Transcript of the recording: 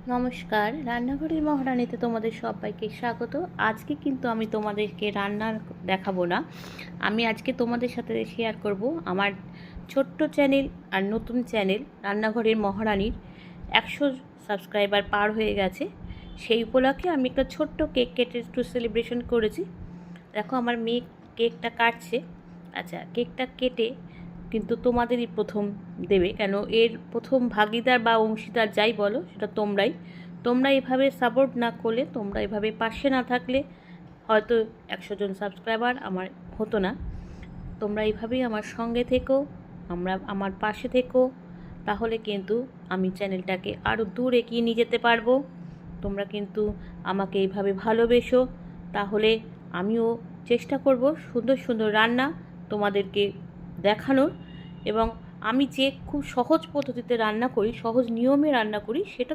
নমস্কার, রান্নাঘরের মহারানীতে তোমাদের সবাইকে স্বাগত। আজকে কিন্তু আমি তোমাদেরকে রান্নার দেখাবো না, আমি আজকে তোমাদের সাথে শেয়ার করব আমার ছোট্ট চ্যানেল আর নতুন চ্যানেল রান্নাঘরের মহারানীর 100 সাবস্ক্রাইবার পার হয়ে গেছে। সেই উপলক্ষে আমি একটা ছোট্ট কেক কেটে একটু সেলিব্রেশন করেছি। দেখো আমার মেয়ে কেকটা কাটছে। আচ্ছা, কেকটা কেটে কিন্তু তোমাদেরই প্রথম দেবে, কেন এর প্রথম ভাগিদার বা অংশীদার যাই বলো সেটা তোমরা এভাবে সাপোর্ট না করলে, তোমরা এভাবে পাশে না থাকলে হয়তো 100 জন সাবস্ক্রাইবার আমার হতো না। তোমরা এইভাবেই আমার সঙ্গে থেকো, আমার পাশে থেকো, তাহলে কিন্তু আমি চ্যানেলটাকে আরও দূর এগিয়ে নিয়ে যেতে পারবো। তোমরা কিন্তু আমাকে এইভাবে ভালোবেসো, তাহলে আমিও চেষ্টা করব সুন্দর সুন্দর রান্না তোমাদেরকে দেখানোর, এবং আমি যে খুব সহজ পদ্ধতিতে রান্না করি, সহজ নিয়মে রান্না করি, সেটা